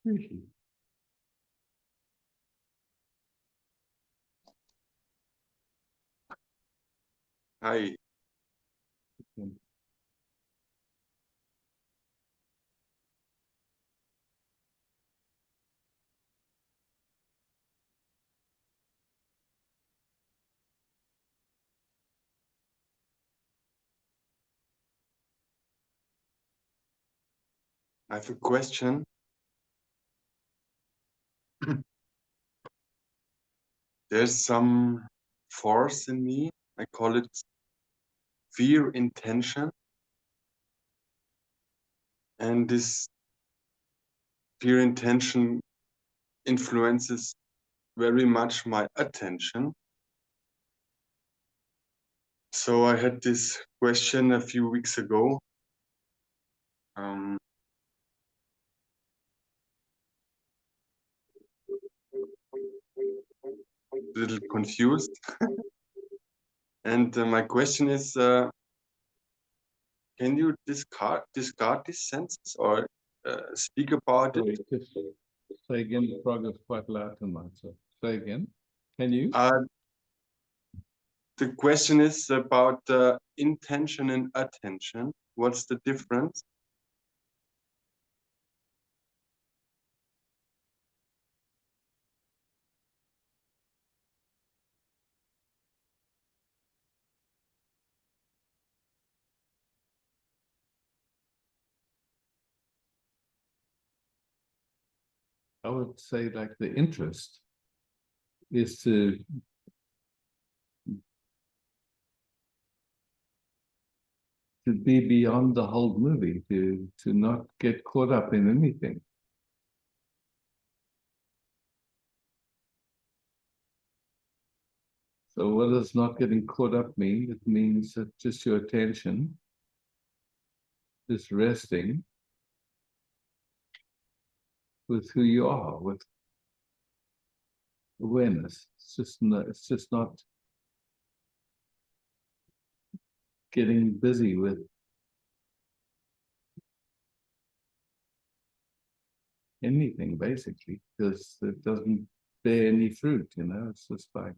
Hi. I have a question. There's some force in me. I call it fear intention. And this fear intention influences very much my attention. So I had this question a few weeks ago. A little confused. And my question is, can you discard these senses or speak about Sorry, it? just say again, the frog is quite loud tonight, so say again. Can you? The question is about intention and attention. What's the difference? I would say like the interest is to be beyond the whole movie, to not get caught up in anything. So what does not getting caught up mean? It means that just your attention is resting with who you are, with awareness. It's just not getting busy with anything, basically, because it doesn't bear any fruit, you know. It's just like,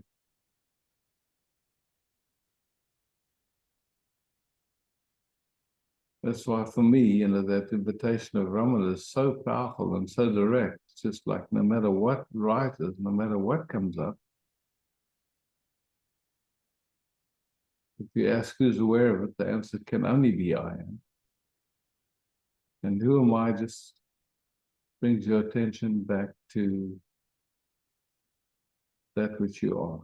that's why for me, you know, that invitation of Raman is so powerful and so direct. It's just like no matter what rises, no matter what comes up, if you ask who's aware of it, the answer can only be I am. And who am I just brings your attention back to that which you are.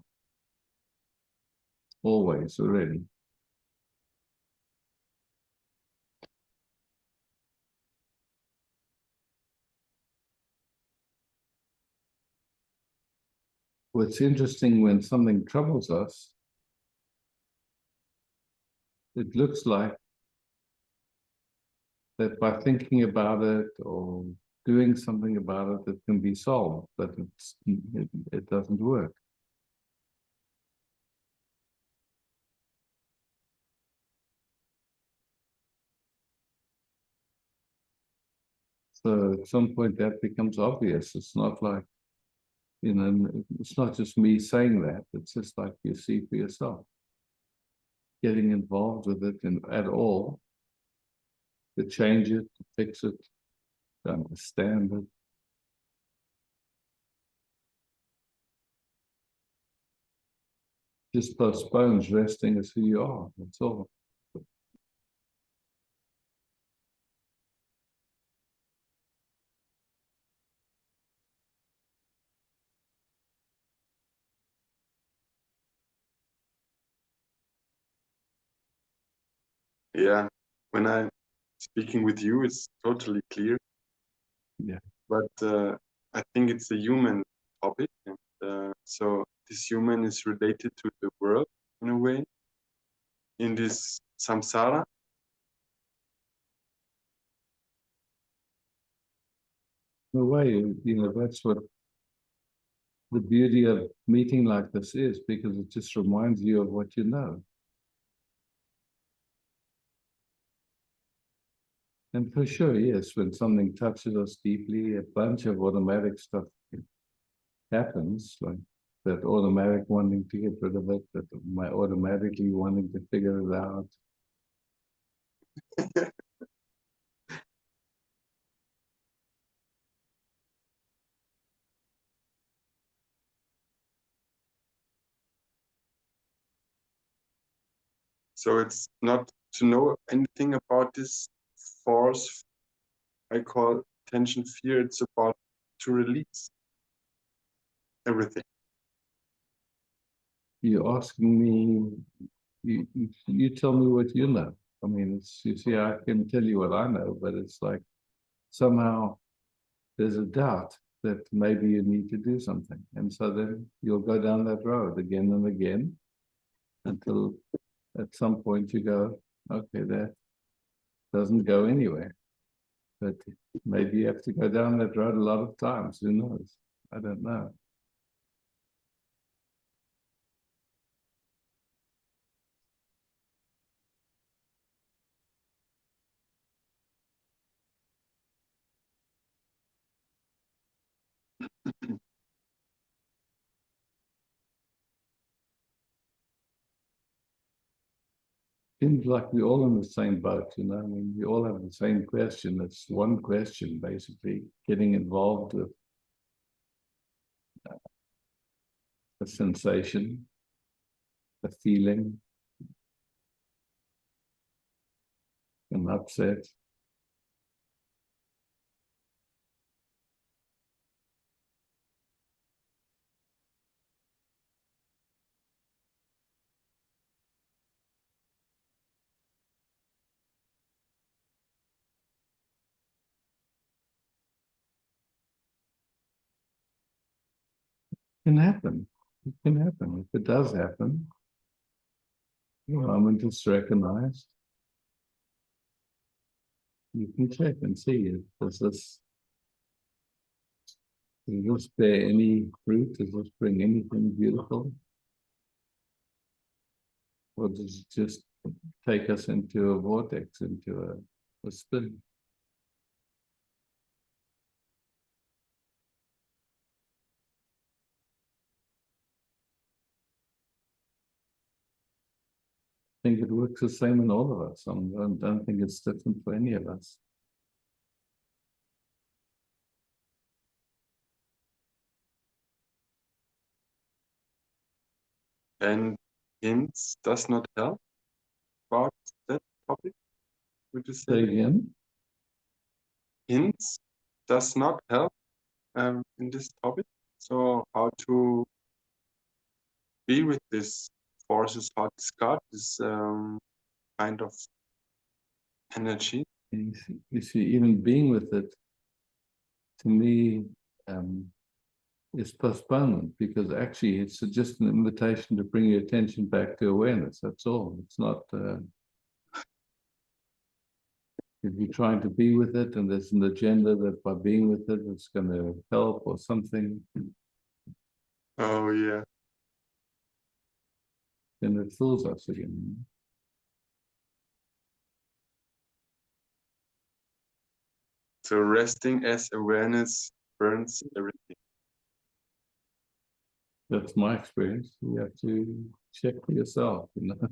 Always, already. What's interesting when something troubles us, it looks like that by thinking about it or doing something about it, it can be solved, but it doesn't work. So at some point that becomes obvious. It's not like, you know, it's not just me saying that. It's just like you see for yourself. Getting involved with it at all, to change it, to fix it, to understand it. Just postpones resting as who you are. That's all. Yeah, when I'm speaking with you, it's totally clear. Yeah. But I think it's a human topic, and so this human is related to the world in a way, in this samsara. In a way, you know, that's what the beauty of meeting like this is, because it just reminds you of what you know. And for sure, yes, when something touches us deeply, a bunch of automatic stuff happens, like that automatic wanting to get rid of it, that my automatically wanting to figure it out. So it's not to know anything about this force I call tension fear. It's about to release everything. You're asking me, you tell me what you know. I mean, it's, you see, I can tell you what I know, but it's like somehow there's a doubt that maybe you need to do something. And so then you'll go down that road again and again until at some point you go, okay, that doesn't go anywhere. But maybe you have to go down that road a lot of times. Who knows? I don't know. Seems like we're all in the same boat, you know. I mean, we all have the same question. It's one question, basically, getting involved with a sensation, a feeling, an upset. Can happen. It can happen. If it does happen, the moment it's recognized, you can check and see it. Does this bear any fruit? Does this bring anything beautiful? Or does it just take us into a vortex, into a spin? I think it works the same in all of us. I don't think it's different for any of us. And hints does not help about that topic, would you Say say? again? Hints does not help in this topic. So how to be with this forces, how to discard this kind of energy. You see, even being with it, to me, um, is postponement because actually it's just an invitation to bring your attention back to awareness. That's all. It's not, if you're trying to be with it and there's an agenda that by being with it, it's going to help or something, Oh yeah. then it fools us again. So resting as awareness burns everything. That's my experience. You have to check for yourself, you know.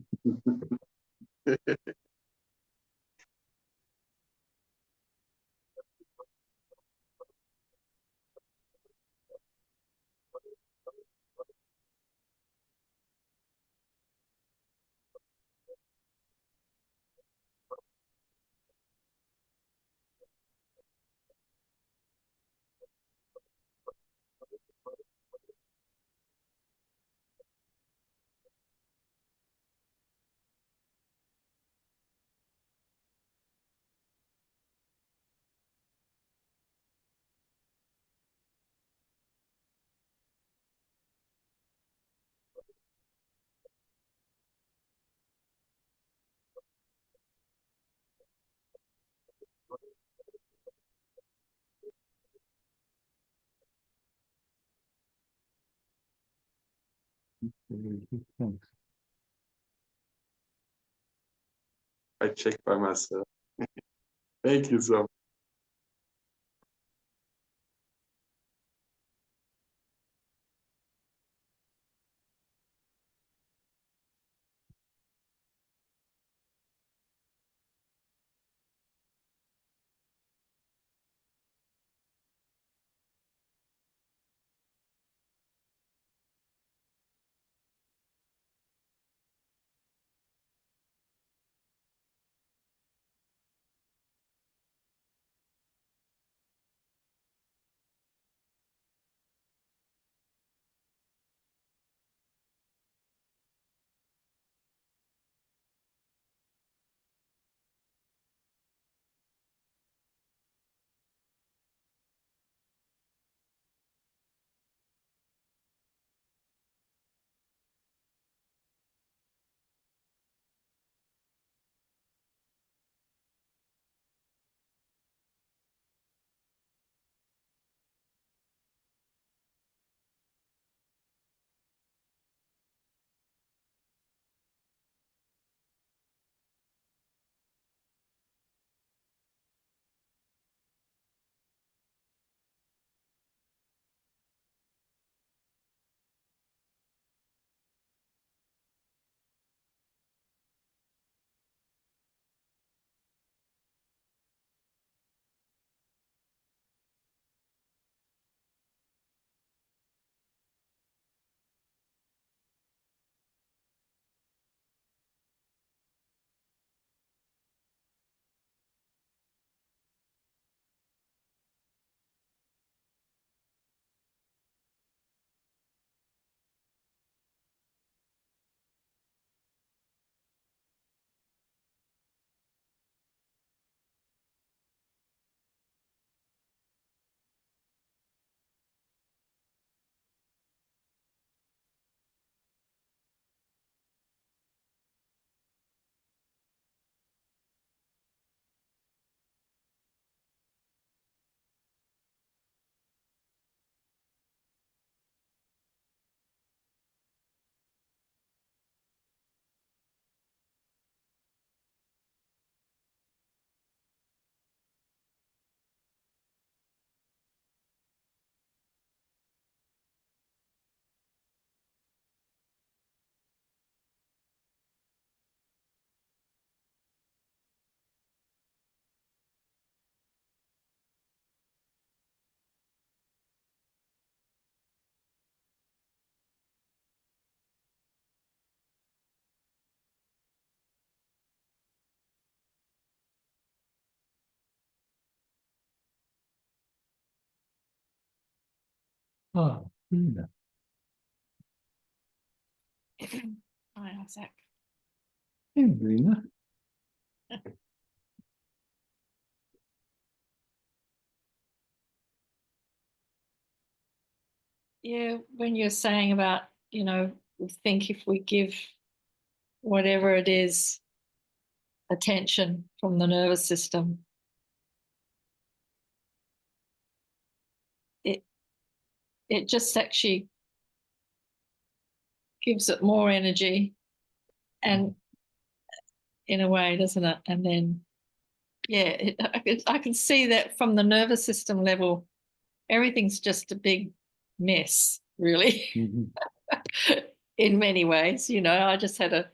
Thanks. I check by myself. Thank you so much. Oh, Rena. Hi, Isaac. Hey, Rena. Yeah, when you're saying about, we think if we give whatever it is attention from the nervous system, it it just actually gives it more energy, and in a way, doesn't it? And then, yeah, I can see that from the nervous system level, everything's just a big mess, really, Mhm. in many ways. I just had a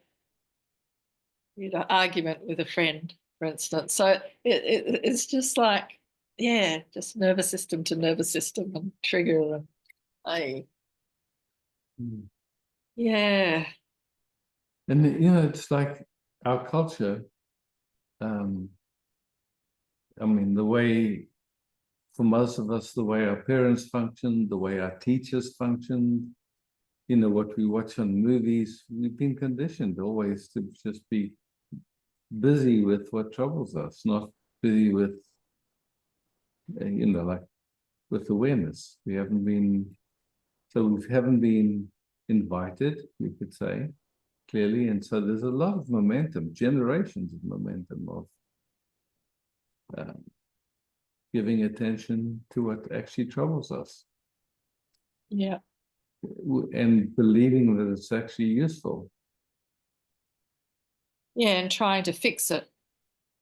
argument with a friend, for instance. So it's just like, yeah, just nervous system to nervous system and trigger and I, Mm. yeah, And it's like our culture. Um, I mean, the way for most of us, the way our parents functioned, the way our teachers functioned, what we watch on movies, we've been conditioned always to just be busy with what troubles us, not busy with, like with awareness. We haven't been invited, you could say, clearly. And so there's a lot of momentum, generations of momentum of uh, giving attention to what actually troubles us yeah, and believing that it's actually useful. yeah, and trying to fix it.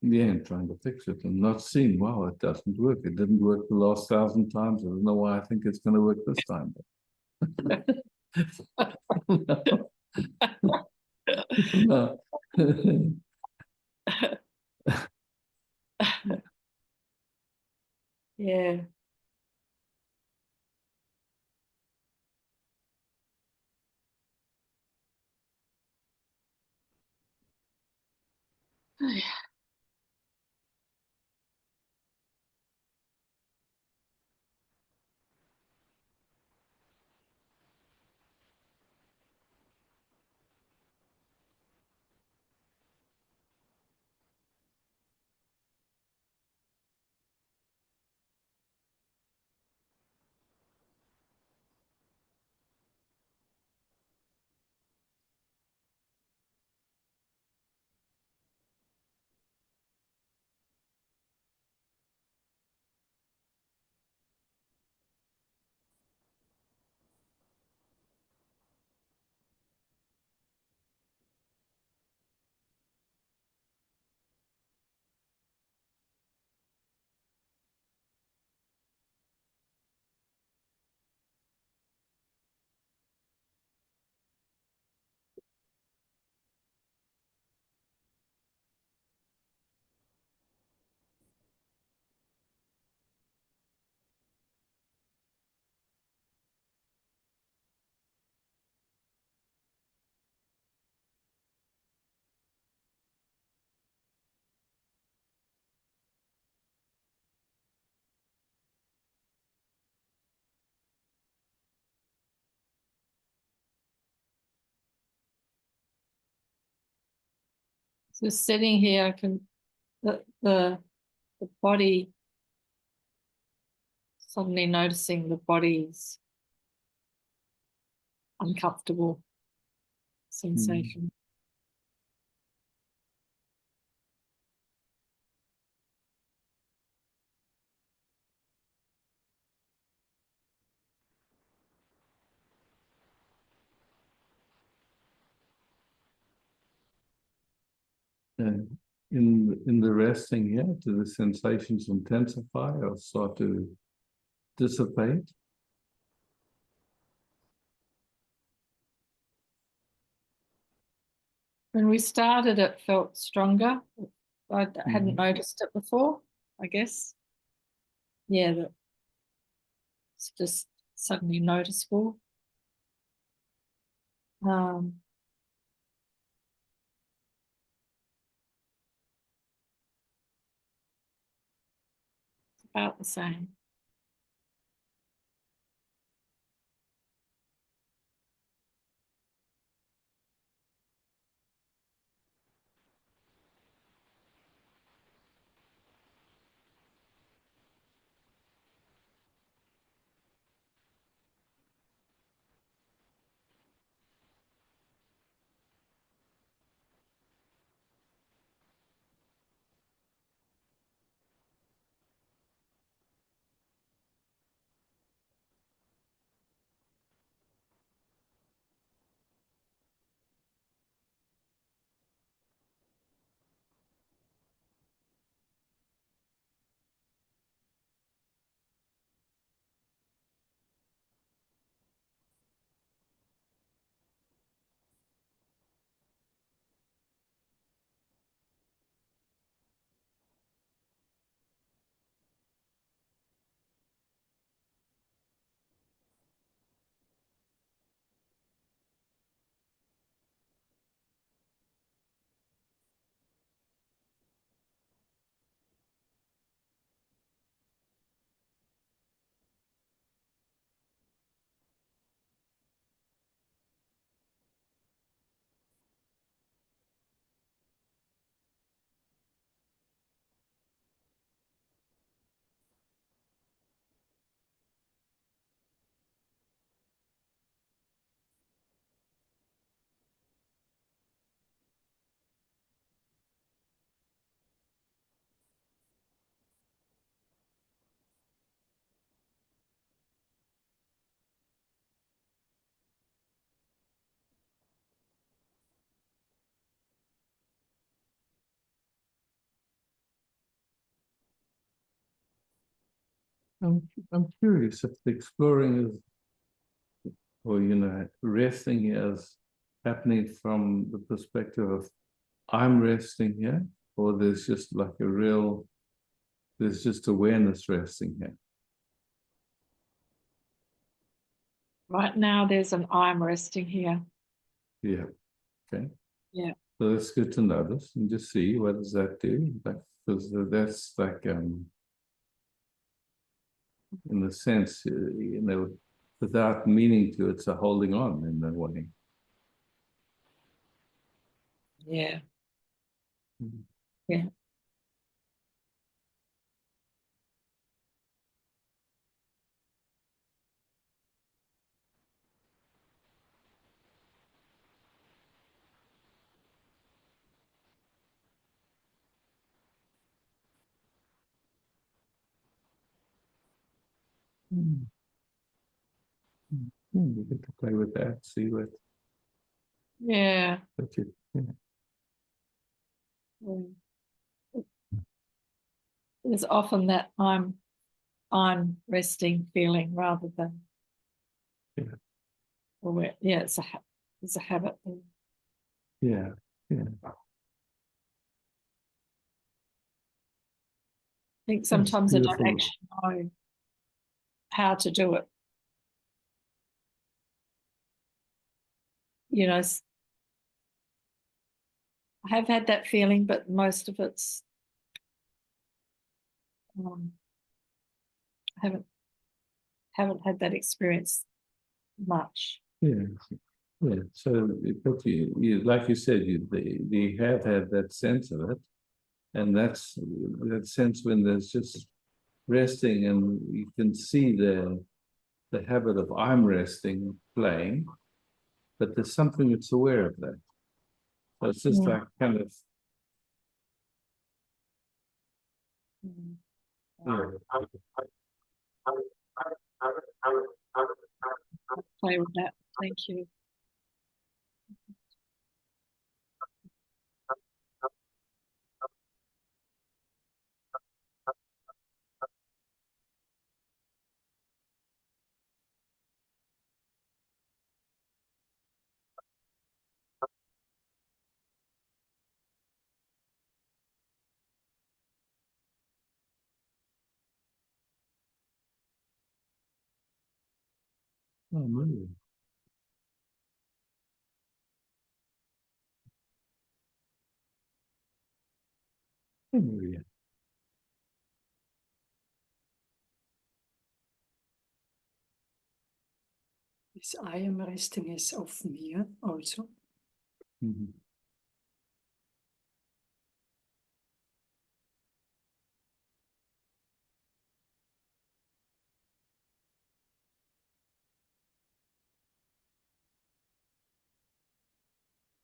Yeah, and trying to fix it and not seeing, wow, it doesn't work. It didn't work the last 1,000 times. I don't know why I think it's going to work this time. No. Yeah. So sitting here, I can the body, suddenly noticing the body's uncomfortable sensation. And in the resting here, do the sensations intensify or start to dissipate? When we started, it felt stronger. I hadn't Mhm. noticed it before, I guess. Yeah, that it's just suddenly noticeable. Um, about the same. I'm curious if the exploring is, or resting is happening from the perspective of I'm resting here, or there's just like there's just awareness resting here. Right now, there's an I'm resting here. Yeah. Okay. Yeah. So that's good to notice and just see what does that do. Because that's like in a sense, without meaning to, it's a holding on in a way. Yeah. Mhm. Yeah. Mm. You get to play with that, see Yeah. what you, yeah. Mm. There's often that I'm resting feeling rather than Yeah. aware. Yeah, it's a habit. Yeah. Yeah. I think That's sometimes I don't beautiful. actually know how to do it. I have had that feeling, but most of it's I haven't had that experience much. Yeah. Yeah. So, but like you said, you have had that sense of it, and that's that sense when there's just resting, and you can see the habit of I'm resting playing, but there's something that's aware of that. So it's just Mm. like kind of Mm. yeah. Play with that. Thank you. Oh, really? Oh, yeah. This I am resting is of me also. Mhm.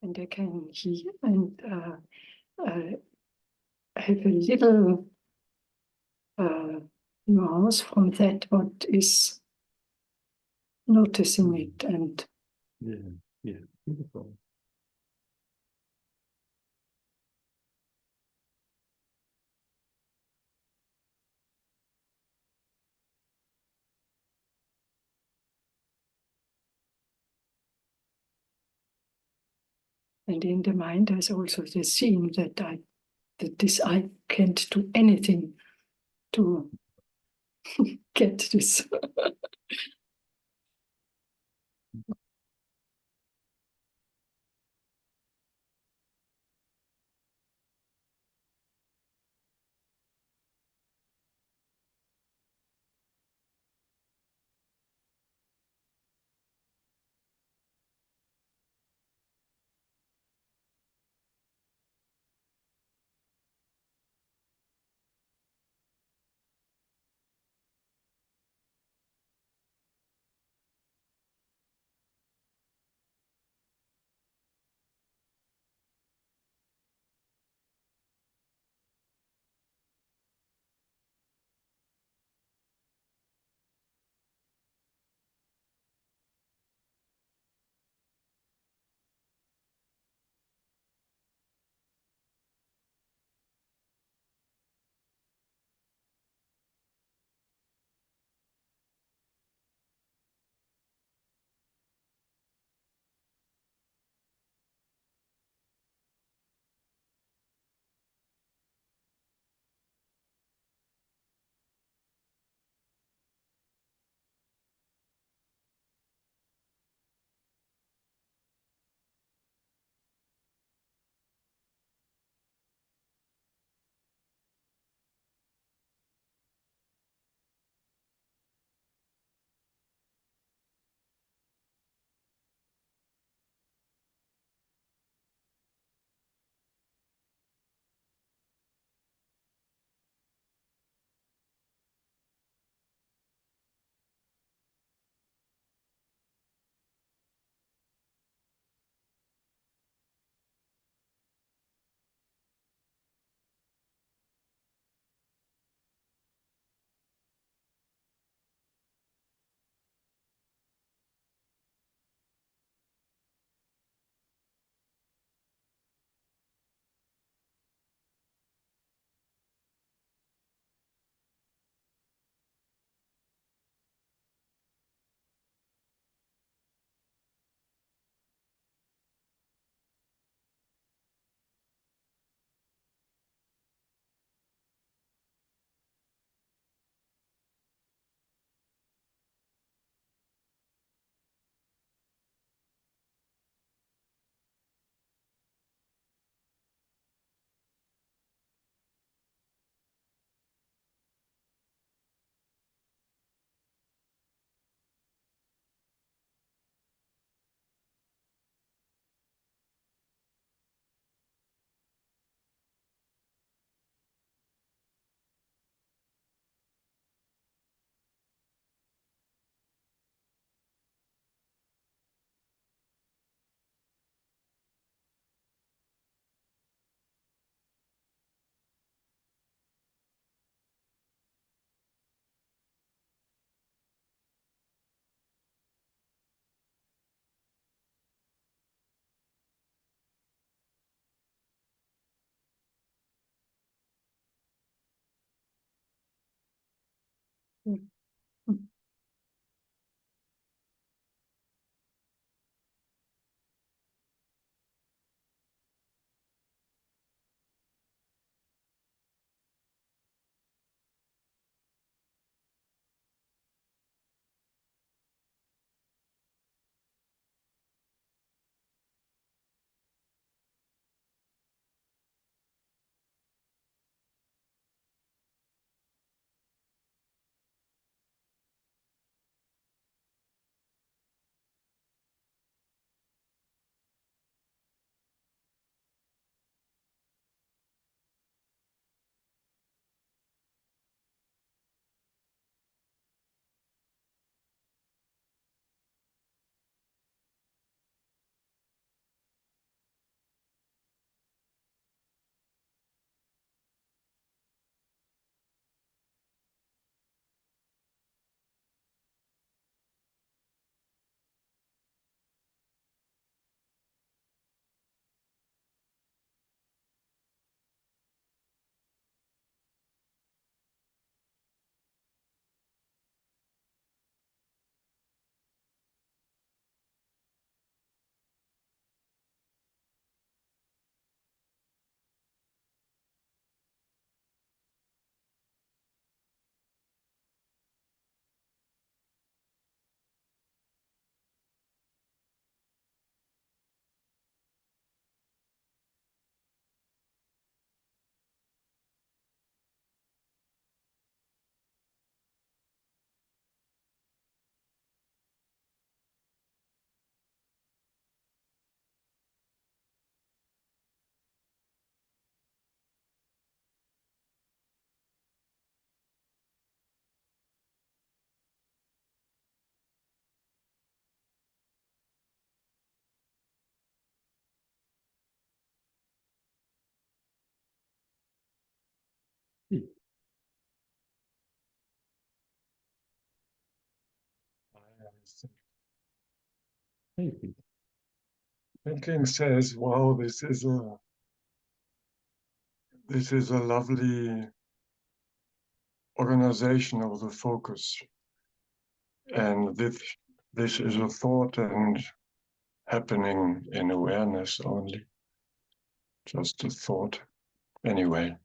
And I can hear and have a little nuance from that, what is noticing it. And Yeah, yeah, beautiful. in the mind, there's also the seeing that I can't do anything to get this. Mm. Maybe. Thinking says, wow, this is a lovely organization of the focus. And this is a thought and happening in awareness only. Just a thought. Anyway.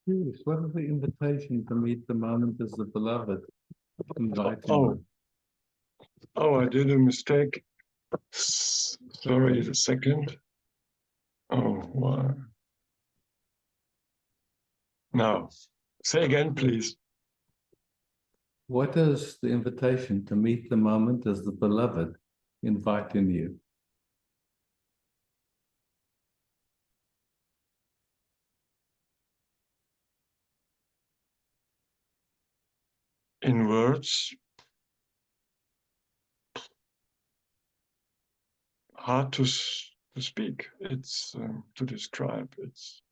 Yes, what is the invitation to meet the moment as the beloved? Invite Oh, him. oh, I did a mistake. Sorry, a second. Oh, wow. Now, say again, please. What is the invitation to meet the moment as the beloved inviting you? In words, hard to speak. It's to describe. It's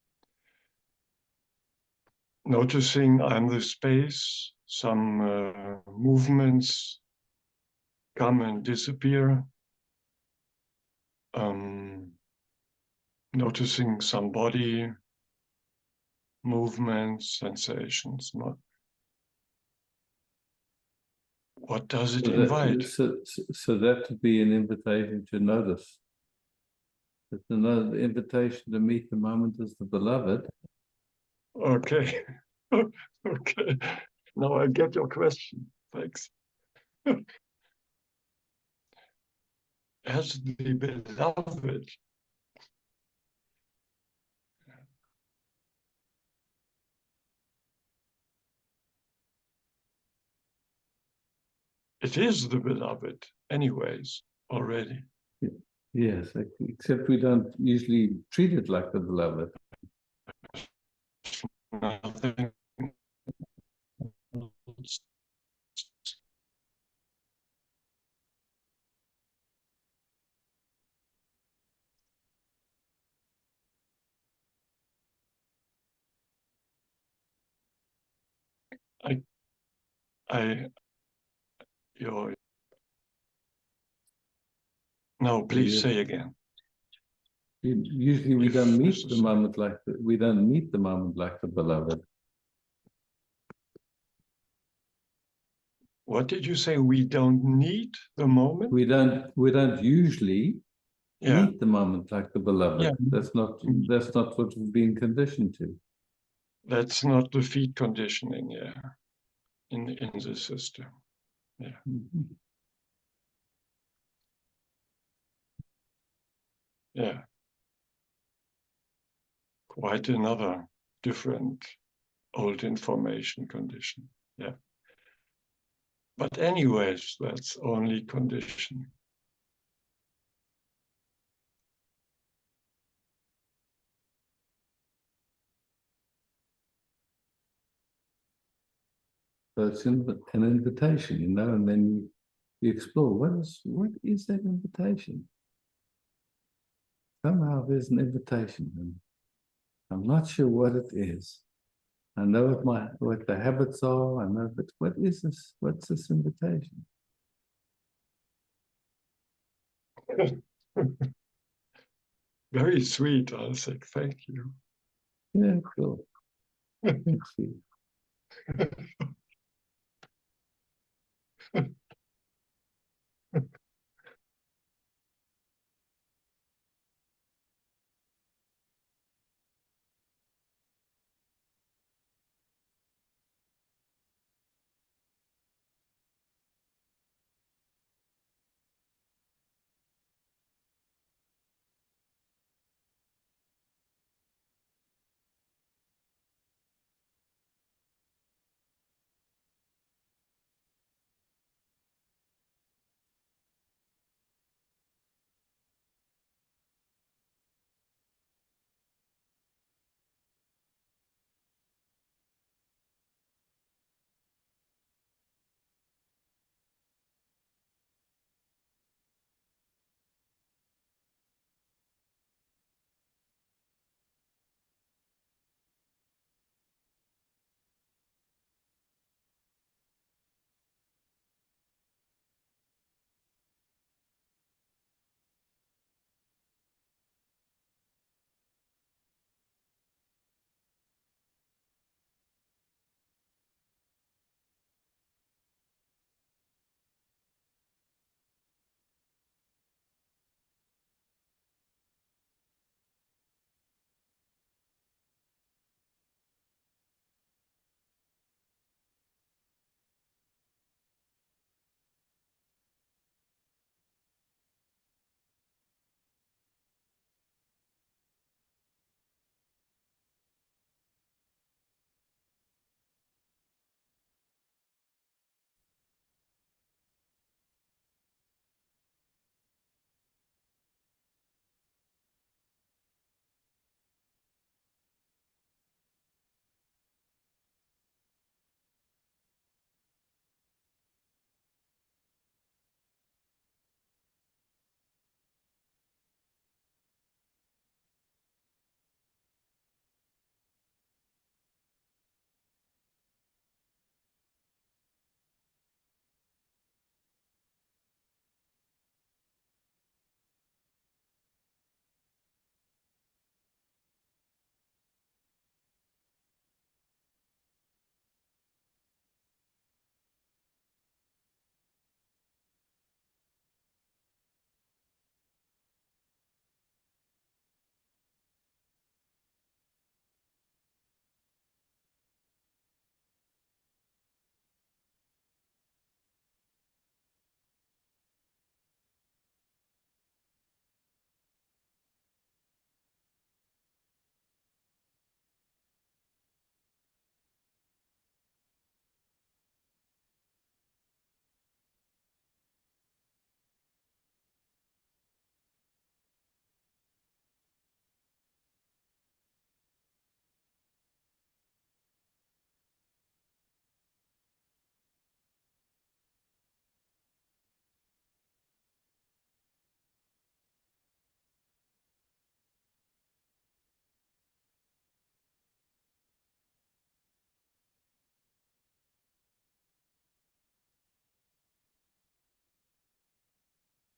noticing I'm the space, some movements come and disappear, noticing some body movements, sensations. What does it invite? So that would be an invitation to notice. It's another invitation to meet the moment as the beloved. Okay. Okay. Now I get your question. Thanks. As the beloved, it is the beloved, anyways, already. Yes, except we don't usually treat it like the beloved. Nothing I, your, no, please say again. Usually we If don't meet the necessary. moment like we don't meet the moment like the beloved. What did you say? We don't need the moment? We don't usually Yeah. meet the moment like the beloved. Yeah. That's not what we've been conditioned to. That's not the feed conditioning, yeah, in the system. Yeah. Mhm. Yeah. Quite another different old information condition. Yeah. But anyways, that's only conditioning. So it's an invitation, and then you explore what is that invitation? Somehow there's an invitation, and I'm not sure what it is. I know what the habits are. I know, but what is this? What's this invitation? Very sweet, Isaac. Thank you. Yeah, cool. Thank you.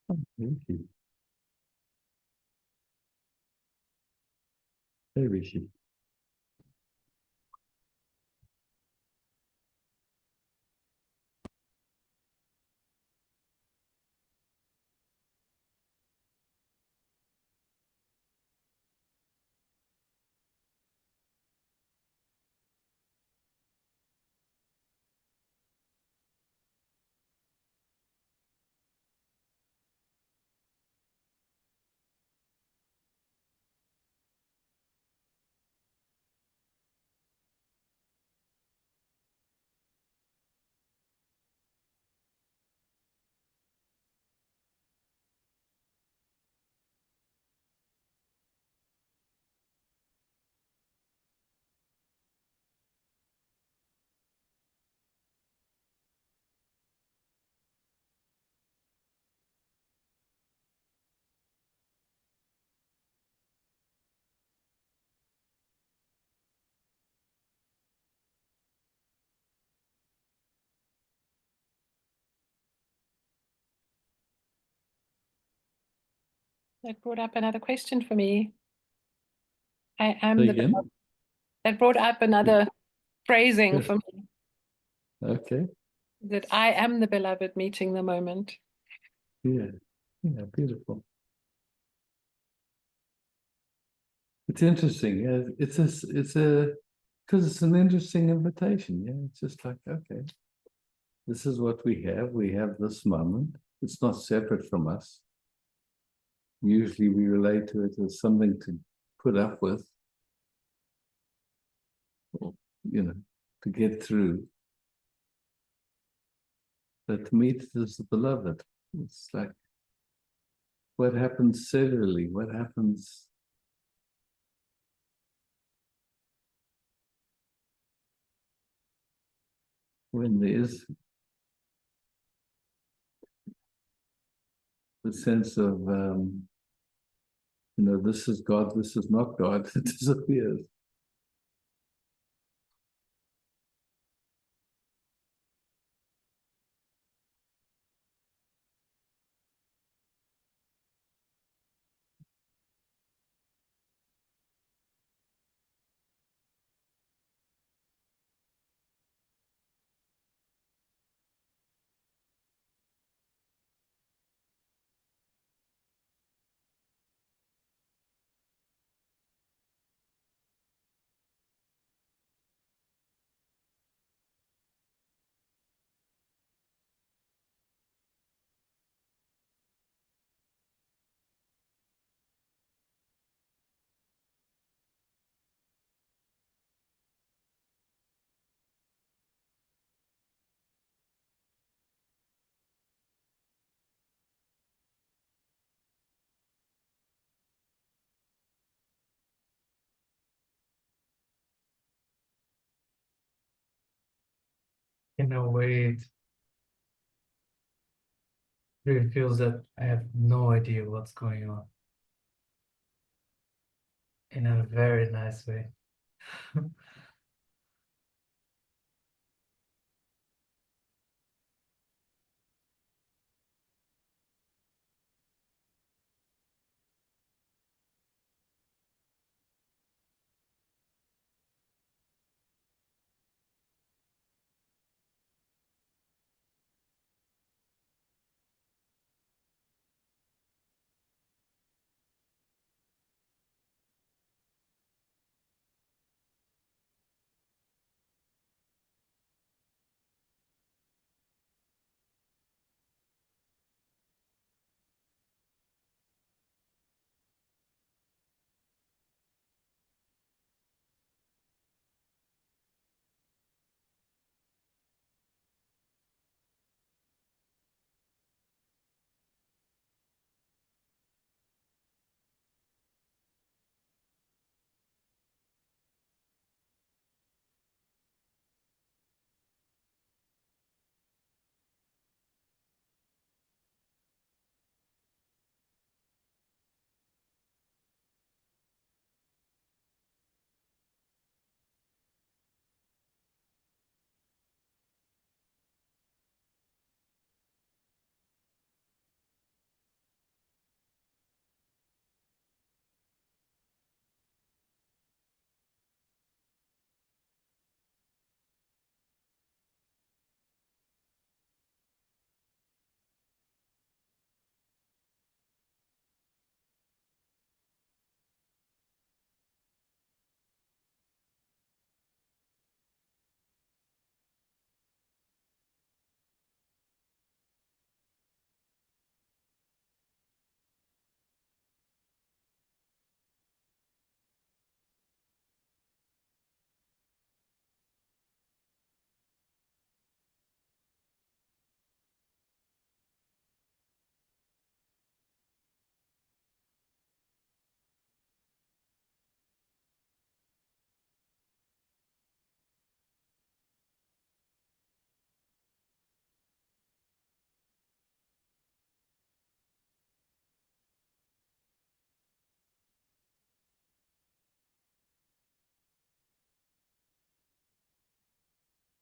Thank you. Hey, Rishi. That brought up another question for me. I am Say the again? beloved. That brought up another phrasing Yes. for me, Okay. that I am the beloved meeting the moment. Yeah. Yeah, beautiful. It's interesting. Because it's an interesting invitation. Yeah, it's just like, okay, this is what we have. We have this moment. It's not separate from us. Usually we relate to it as something to put up with, or, to get through. But to meet this beloved, it's like, what happens cellularly? What happens when there is the sense of, this is God, this is not God, it disappears. In a way, it really feels that I have no idea what's going on in a very nice way.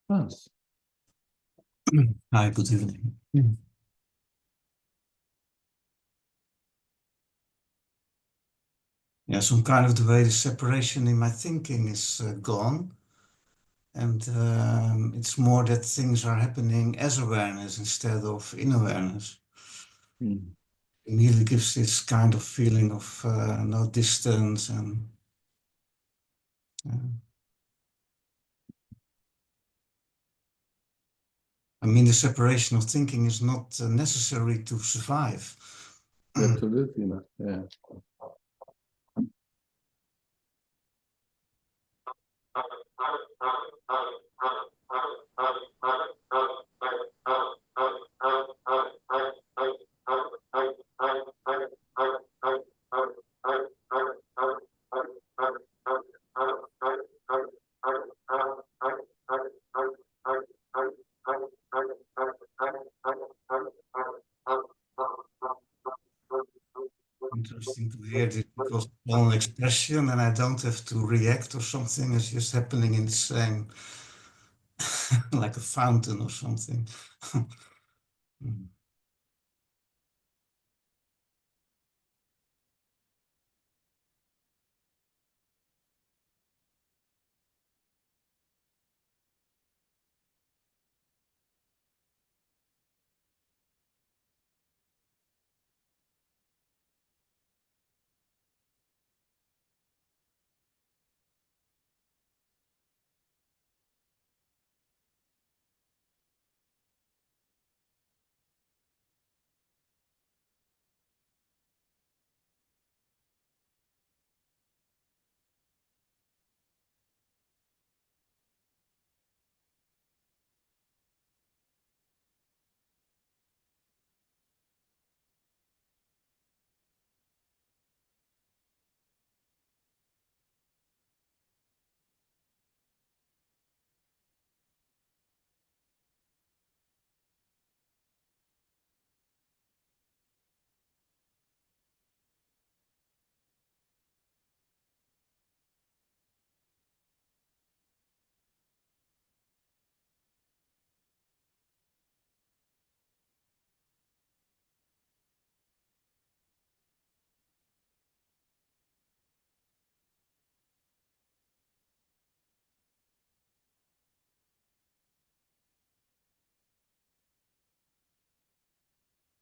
Nice. Hi, good evening. Yeah, some kind of the way the separation in my thinking is gone. And it's more that things are happening as awareness instead of in awareness. Mm. Immediately gives this kind of feeling of no distance and I mean, the separation of thinking is not necessary to survive. Yeah, to live, yeah. Interesting to hear this because it's all an expression and I don't have to react or something. It's just happening in the same, like a fountain or something. Mm.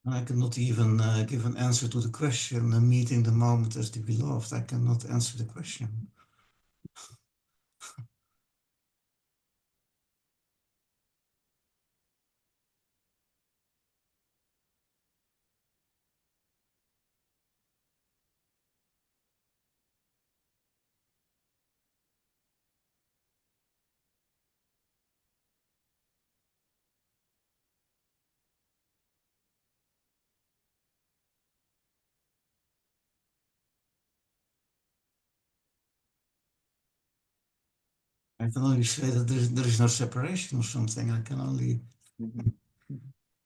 I cannot even give an answer to the question, meeting the moment as the beloved. I cannot answer the question. I can only say that there is no separation or something. I can only, Mhm.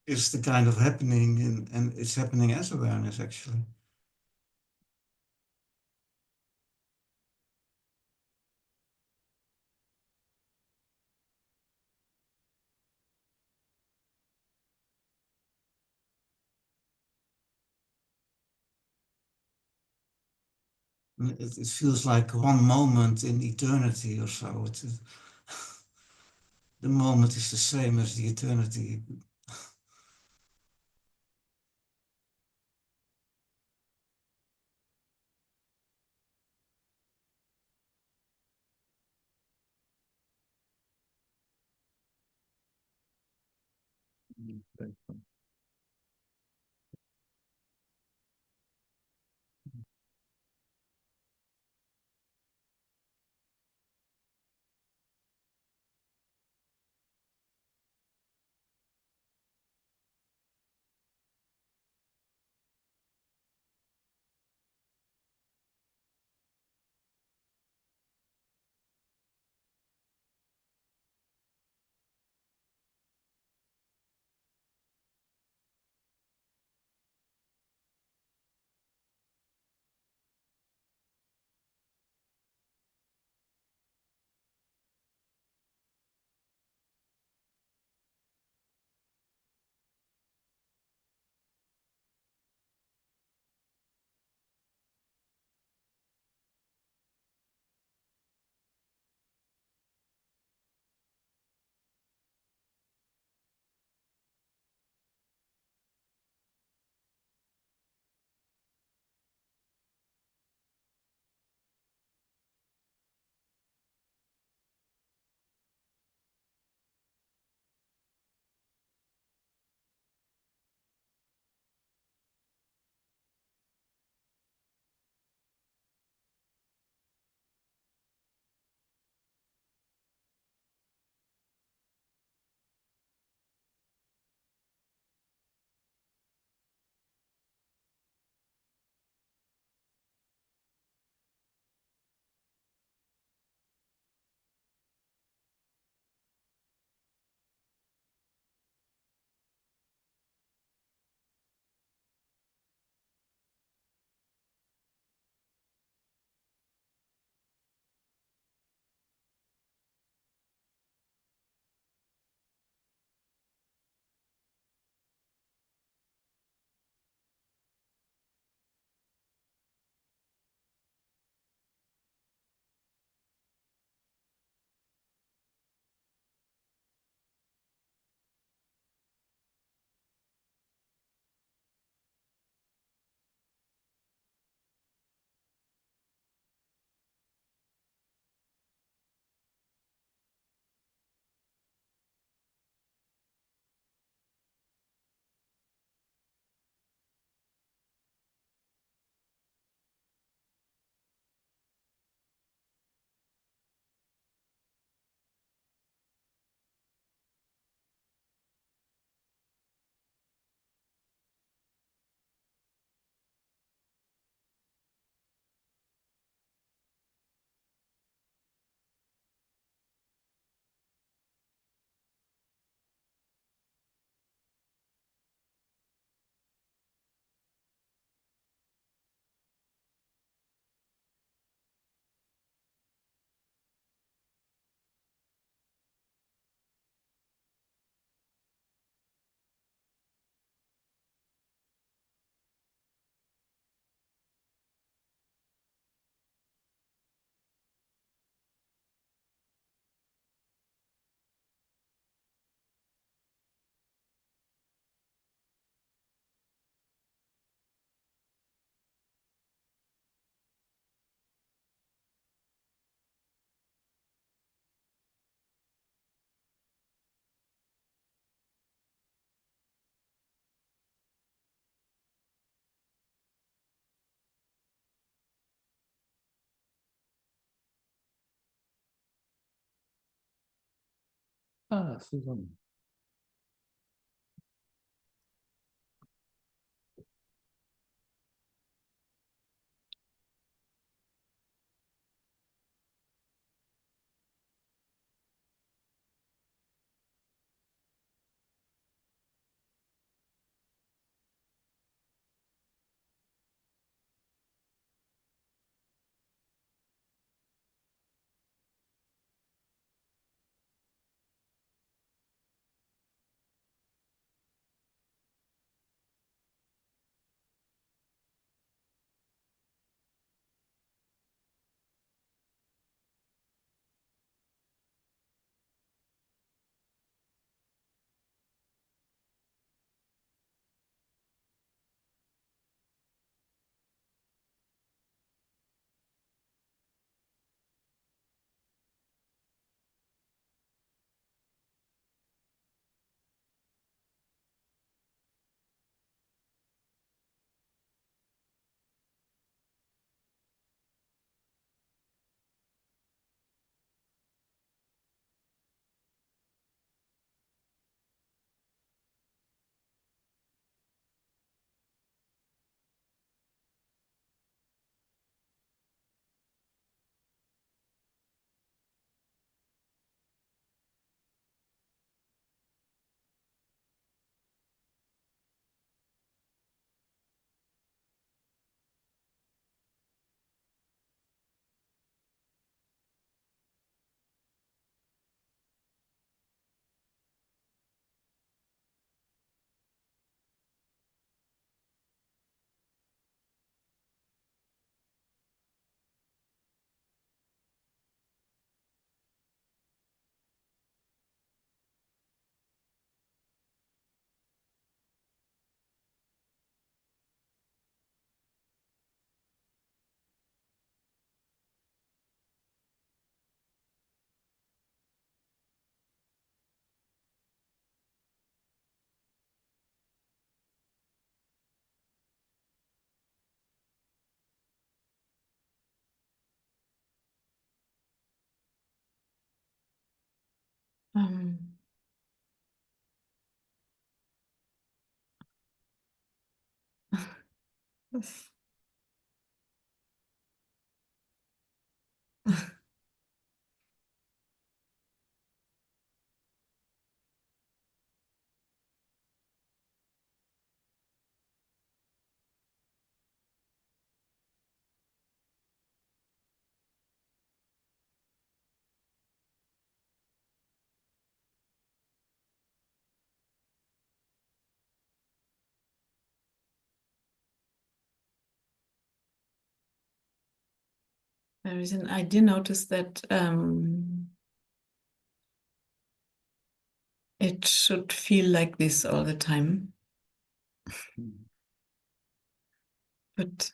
it's the kind of happening and it's happening as awareness actually. And it feels like one moment in eternity or so. The moment is the same as the eternity. Thanks. Ah, Susan. Um, there is an, I did notice that it should feel like this all the time. But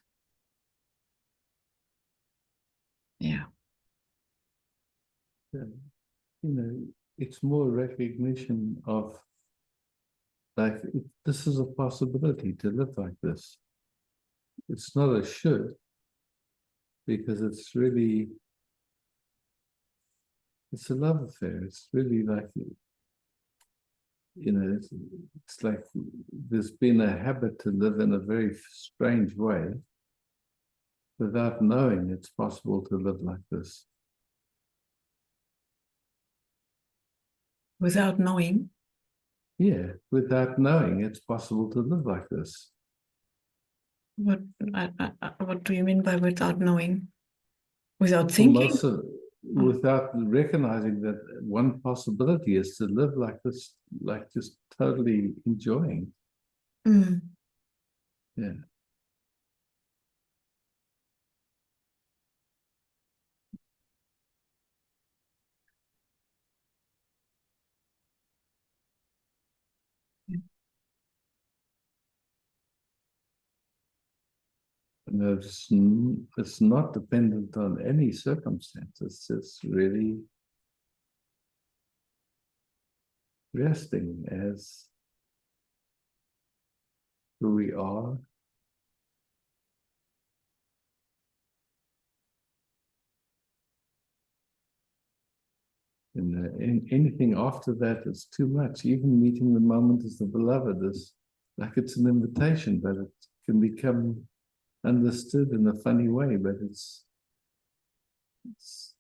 yeah. You know, it's more recognition of like this is a possibility to live like this. It's not a should, because it's really it's a love affair. It's really like it's like there's been a habit to live in a very strange way without knowing it's possible to live like this. Without knowing. Yeah, without knowing it's possible to live like this. What what do you mean by without knowing? Without thinking? Also, without recognizing that one possibility is to live like this, like just totally enjoying. Mm. Yeah. And it's not dependent on any circumstance. It's just really resting as who we are. And anything after that is too much. Even meeting the moment as the beloved is like it's an invitation, but it can become understood in a funny way. But it's, it's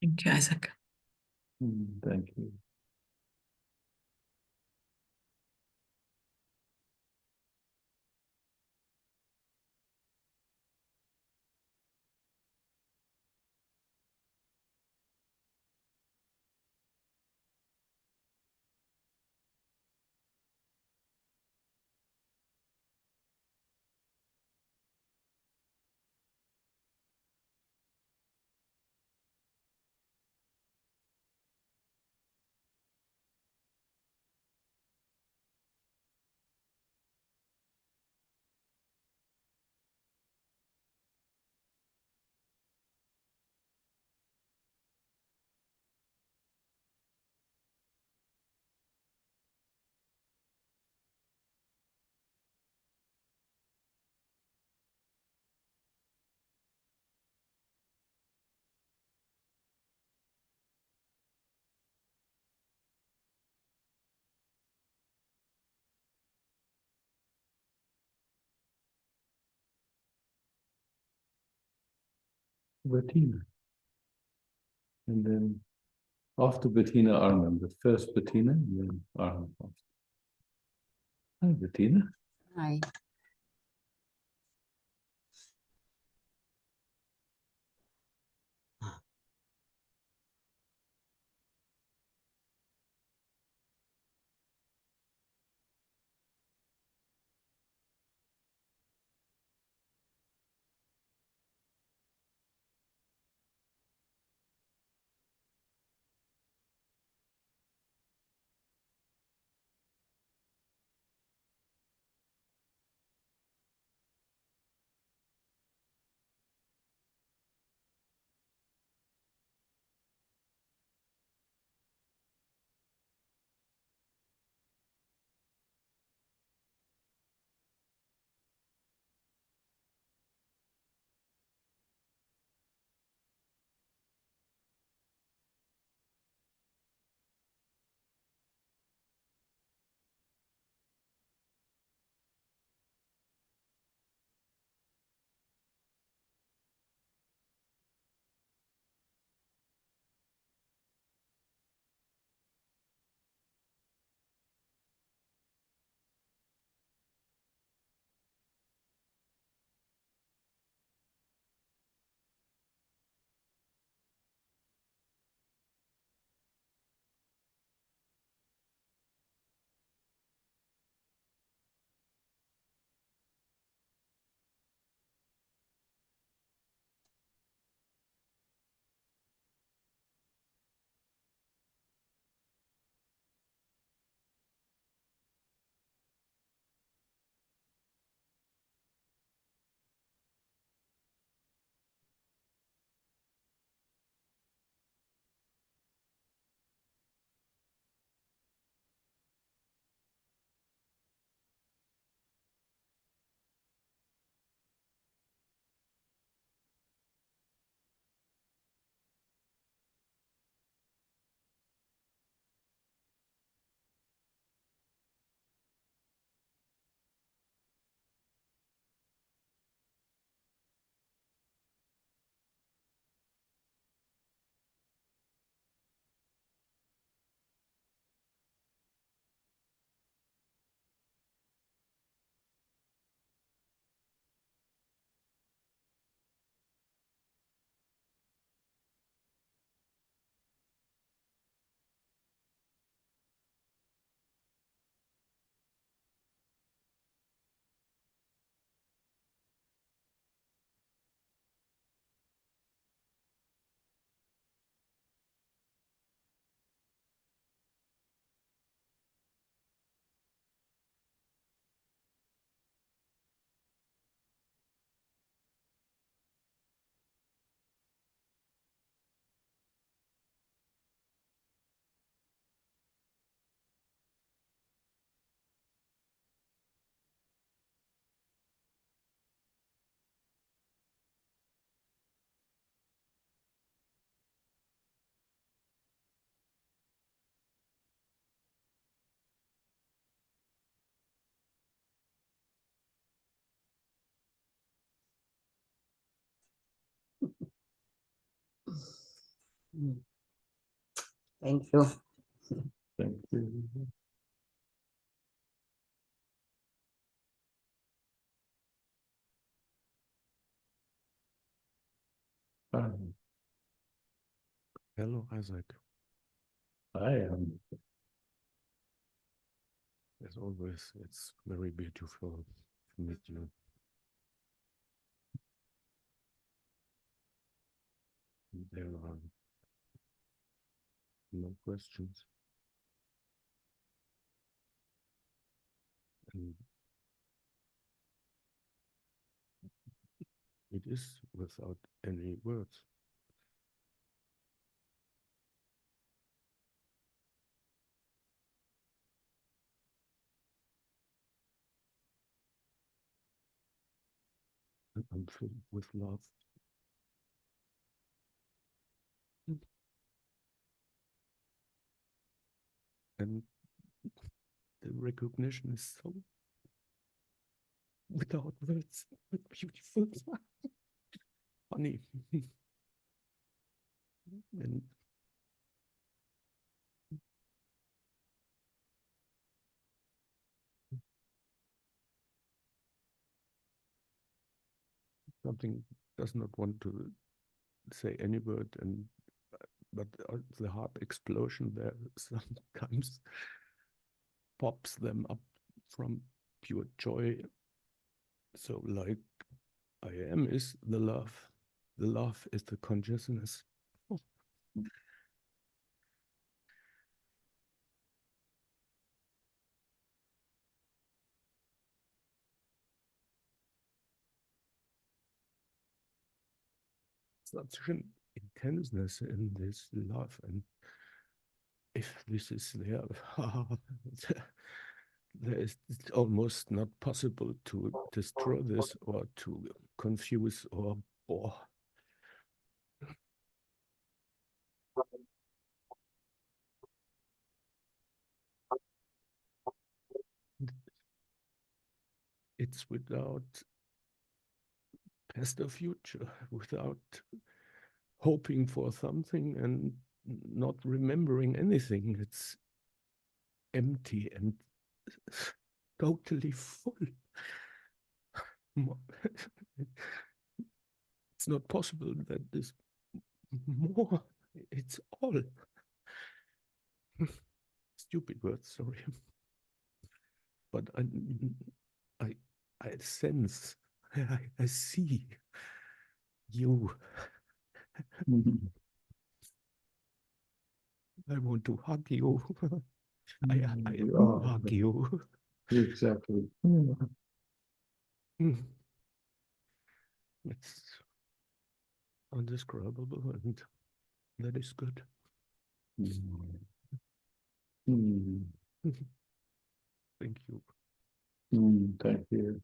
Thank you, Isaac. Thank you. Bettina. And then after Bettina, Armin. But first Bettina, and then Armin. Hi, Bettina. Hi. Thank you. Thank you. Hello, Isaac. I am. As always, it's very beautiful to meet you. There are no questions. And it is without any words. And I'm filled with love. And the recognition is so without words, but beautiful. Funny. And something does not want to say any word, and but the heart explosion there sometimes pops them up from pure joy. So like I am is the love is the consciousness. Oh. Such an intenseness in this love, and if this is there, there is, it's almost not possible to destroy this or to confuse or bore. It's without past or future, without hoping for something and not remembering anything. It's empty and totally full. It's not possible that this more, it's all. Stupid words, sorry. But I sense, I see you. I want to hug you. I do hug you. Exactly. It's undescribable, and that is good. Thank you. Thank you.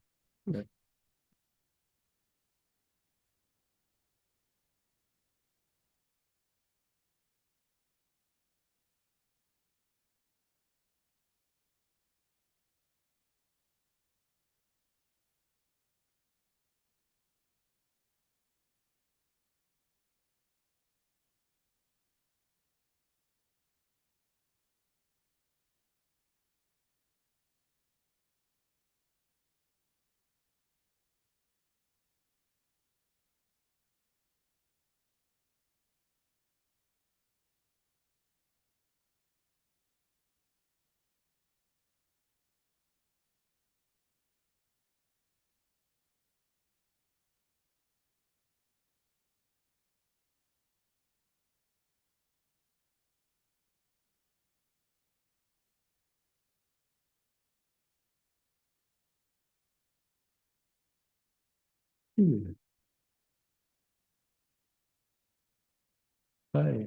Hi.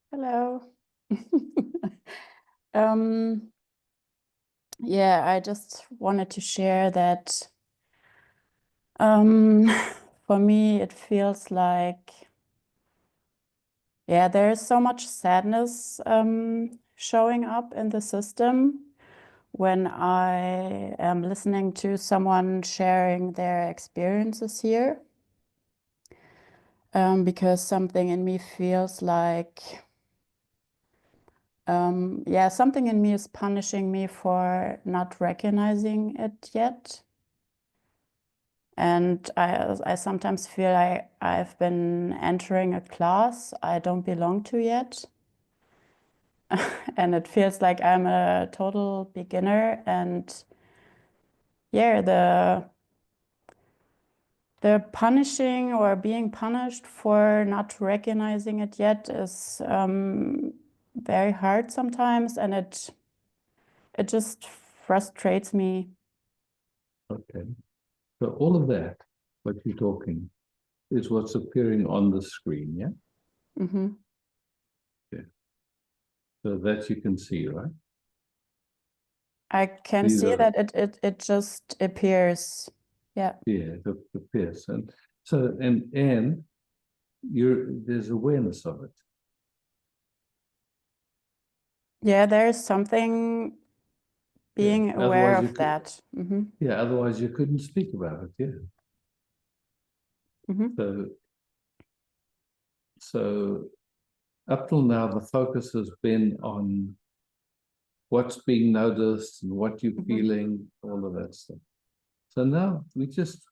Hello. Um, yeah, I just wanted to share that for me, it feels like, yeah, there is so much sadness showing up in the system when I am listening to someone sharing their experiences here. because something in me feels like, yeah, something in me is punishing me for not recognizing it yet. And I sometimes feel like I've been entering a class I don't belong to yet. And it feels like I'm a total beginner, and yeah, the punishing or being punished for not recognizing it yet is very hard sometimes, and it just frustrates me. Okay. So all of that, what you're talking, is what's appearing on the screen, yeah? Mm-hmm. Yeah. So that you can see, right? I can These see are- that it just appears. Yeah. Yeah, it appears. And so, and there's awareness of it. Yeah, there's something being Yeah. aware Otherwise you of could, that. Mm-hmm. yeah, otherwise you couldn't speak about it, yeah. Mm-hmm. So up till now, the focus has been on what's being noticed and what you're Mm-hmm. feeling, all of that stuff. So now we just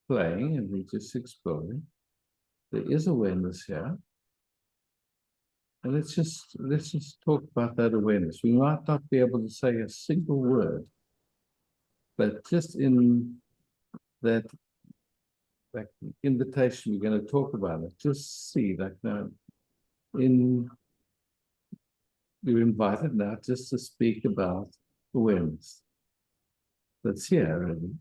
playing and we just exploring. There is awareness here. And let's just talk about that awareness. We might not be able to say a single word, but just in that like invitation, we're going to talk about it. Just see, like now, you're invited now just to speak about awareness. That's here already.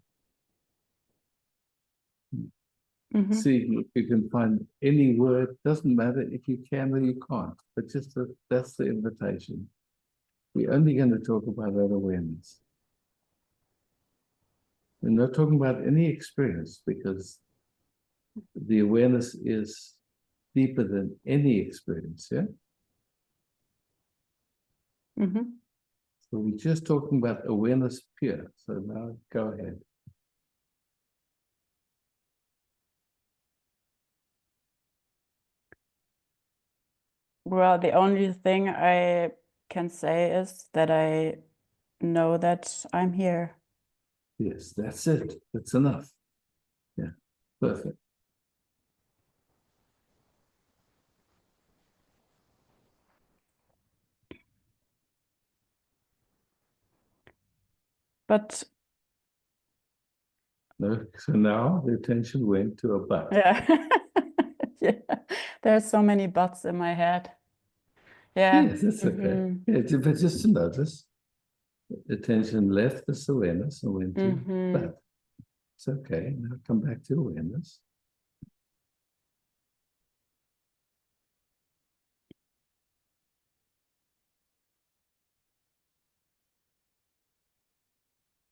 Mm-hmm. See if you can find any word. Doesn't matter if you can or you can't, but just that's the invitation. We're only going to talk about that awareness. We're not talking about any experience, because the awareness is deeper than any experience, yeah? Mm-hmm. So we're just talking about awareness pure. So now go ahead. Well, the only thing I can say is that I know that I'm here. Yes, that's it. That's enough. Yeah, perfect. But No, so now the attention went to a but. yeah, yeah, there's so many buts in my head. Yeah. Yes, that's okay. Yeah, but just to notice, attention left this awareness and went to but. It's okay. Now come back to awareness.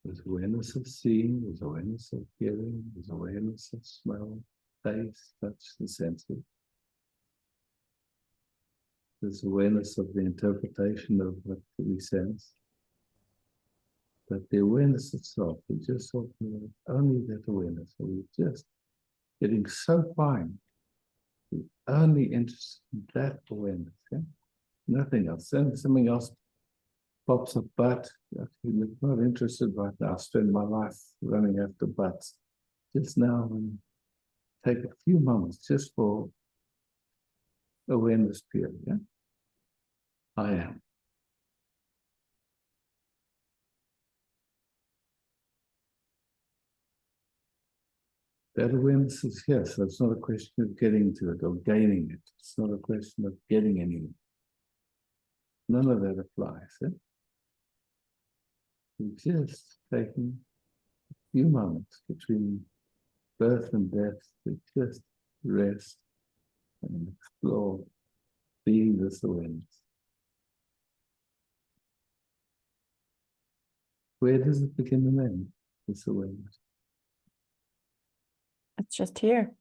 There's awareness of seeing, there's awareness of hearing, there's awareness of smell, taste, touch, the senses. There's awareness of the interpretation of what we sense. But the awareness itself, we just talking only that awareness. So we're just getting so fine. We're only interested in that awareness, yeah? Nothing else. Then something else pops up, but I'm not interested right now. I spend my life running after butts. Just now, and take a few moments just for awareness period, yeah? I am. That awareness is here, so it's not a question of getting to it or gaining it. It's not a question of getting anything. None of that applies. Eh? We're just taking a few moments between birth and death to just rest and explore being this awareness. Where does it begin and end, this awareness? It's just here.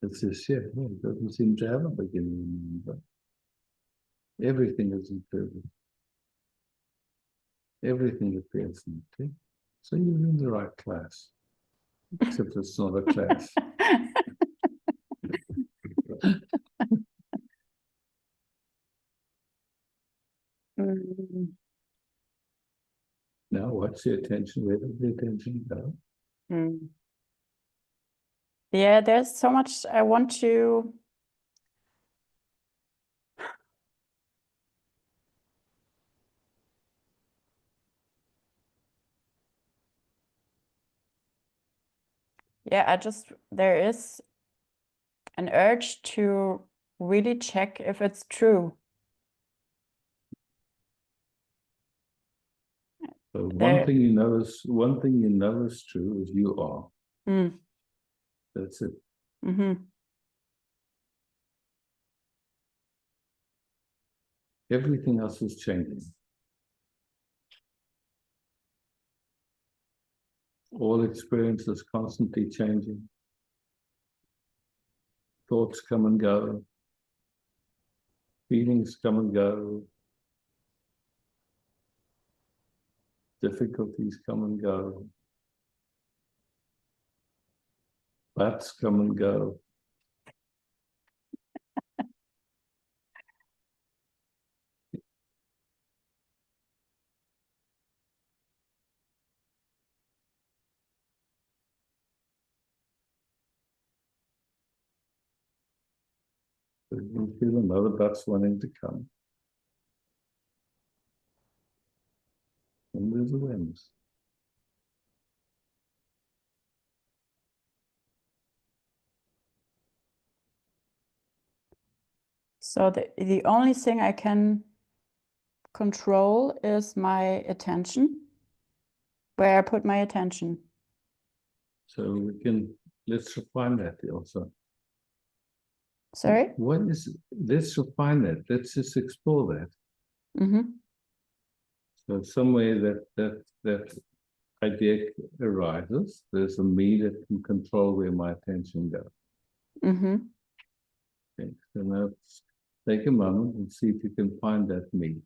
It's just here. Yeah, it doesn't seem to have a beginning and end, but everything is imperfect. Everything appears empty. So you're in the right class. Except it's not a class. what's the attention? Where does the attention go? Mm. Yeah, there's so much I want to. Yeah, there is an urge to really check if it's true. So There- one thing you know is true is you are. Mm. That's it. Mm-hmm. Everything else is changing. All experience is constantly changing. Thoughts come and go. Feelings come and go. Difficulties come and go. Buts come and go. So you feel another but's wanting to come. And there's awareness. So the only thing I can control is my attention, where I put my attention. So let's refine that also. Sorry? Let's refine that. Let's just explore that. Mm-hmm. So somewhere that idea arises, there's a me that can control where my attention goes. Mm-hmm. Okay. So now take a moment and see if you can find that me.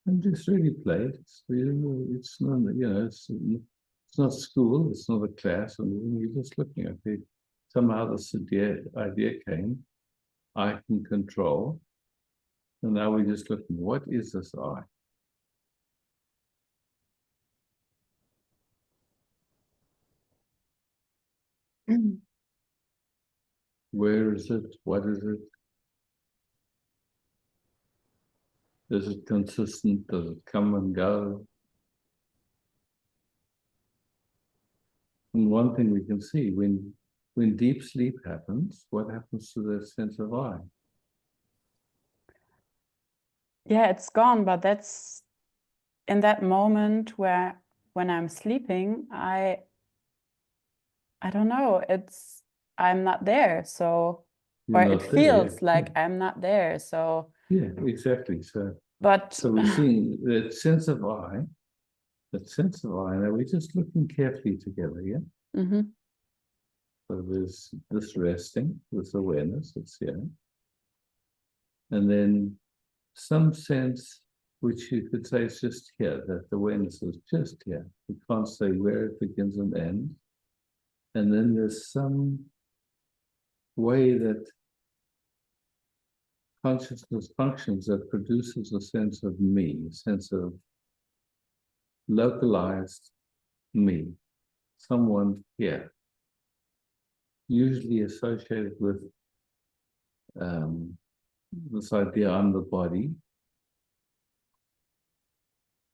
And just really play it. It's not, it's not school, it's not a class, and you're just looking at it. Somehow this idea came, I can control. And now we're just looking, what is this I? Where is it? What is it? Is it consistent? Does it come and go? And one thing we can see, when deep sleep happens, what happens to the sense of I? Yeah, it's gone, but that's in that moment when I'm sleeping, I don't know, I'm not there. So, You're or not it there, feels yeah. like I'm not there. So, Yeah, exactly. but So we're seeing that sense of I, now we're just looking carefully together, yeah? mm-hmm. So there's this resting, this awareness, it's here. And then some sense, which you could say is just here, that the awareness is just here. You can't say where it begins and ends. And then there's some way that consciousness functions that produces a sense of me, a sense of localized me, someone here, usually associated with this idea I'm the body.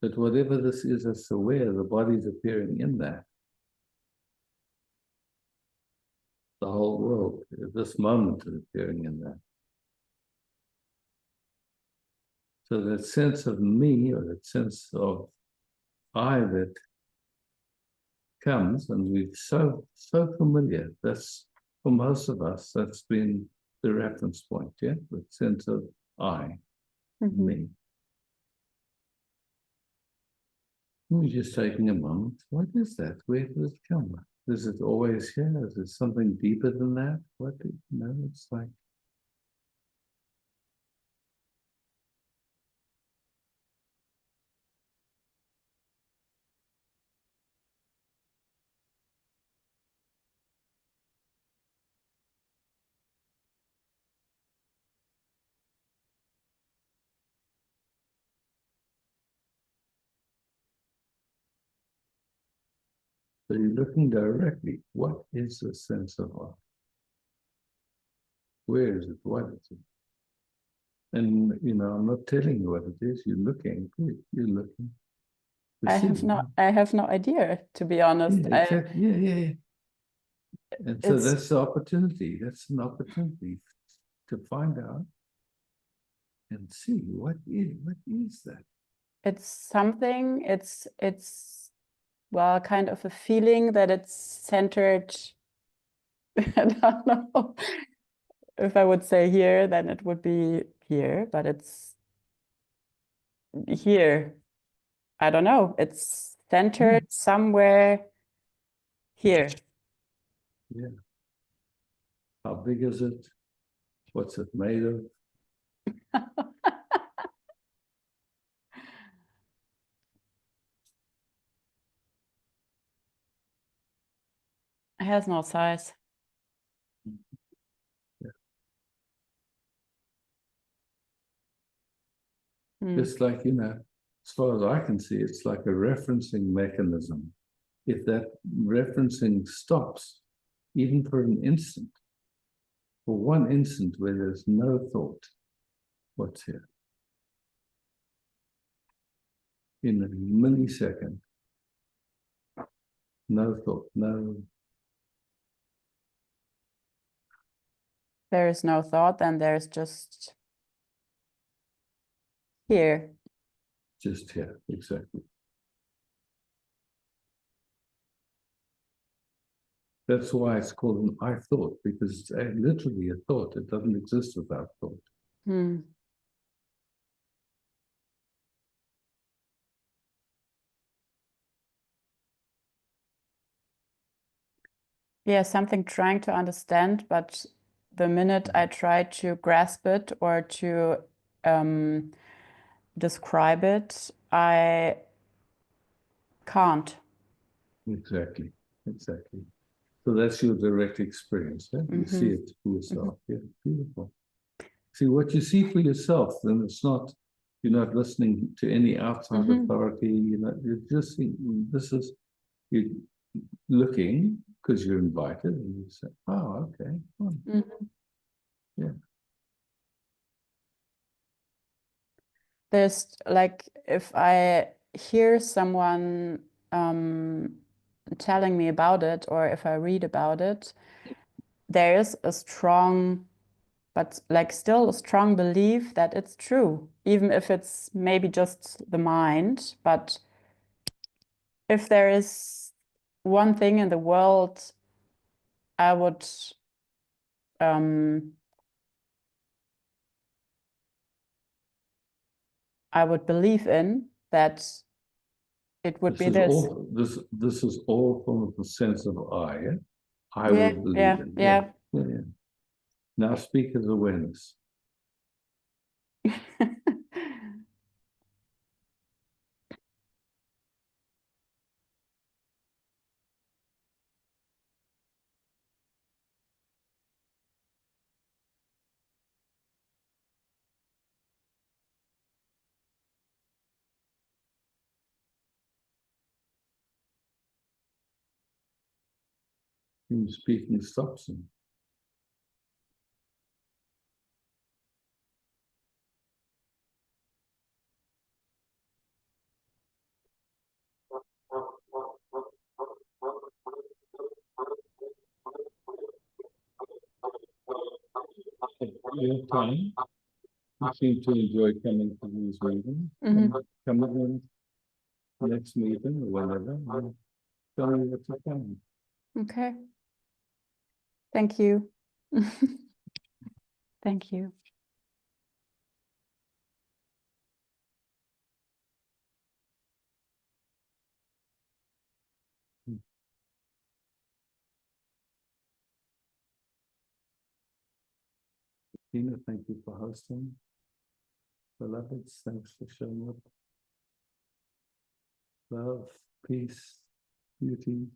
But whatever this is that's aware, the body's appearing in that. The whole world, at this moment, is appearing in that. So that sense of me, or that sense of I that comes, and we're so familiar. That's, for most of us, that's been the reference point, yeah? The sense of I, Mm-hmm. me. We're just taking a moment. What is that? Where does it come from? Is it always here? Is it something deeper than that? It's like So you're looking directly. What is the sense of art? Where is it? What is it? And I'm not telling you what it is. You're looking. You're looking. I have no idea, to be honest. Yeah, exactly. Yeah. And so It's- that's the opportunity. That's an opportunity to find out and see what is that. It's something, it's well, kind of a feeling that it's centered. I don't know. If I would say here, then it would be here, but it's here. I don't know. It's centered somewhere here. Yeah. How big is it? What's it made of? It has no size. Yeah. Mm. Just like, as far as I can see, it's like a referencing mechanism. If that referencing stops, even for an instant, for one instant where there's no thought, what's here? In a millisecond, no thought, no. There is no thought, then there's just here. Just here, exactly. That's why it's called an I thought, because it's literally a thought. It doesn't exist without thought. Hmm. Yeah, something trying to understand, but the minute I try to grasp it or to describe it, I can't. Exactly. So that's your direct experience. Yeah? You see it for yourself. Yeah, beautiful. See what you see for yourself, then you're not listening to any outside authority. You're just seeing, you're looking because you're invited, and you say, "Oh, okay, fine." Yeah. There's like, if I hear someone telling me about it, or if I read about it, there is a strong, but like still a strong belief that it's true, even if it's maybe just the mind. But if there is one thing in the world I would believe in, that it would be this. This is all from the sense of I. Yeah? I Yeah, would believe yeah, in. yeah. Yeah. Now speak as awareness. And speaking stops him. Your time. You seem to enjoy coming to these meetings. Come again next meeting or whenever. Tell me what you found. Okay. Thank you. Thank you. Tina, thank you for hosting. Beloveds, thanks for showing up. Love, peace, beauty,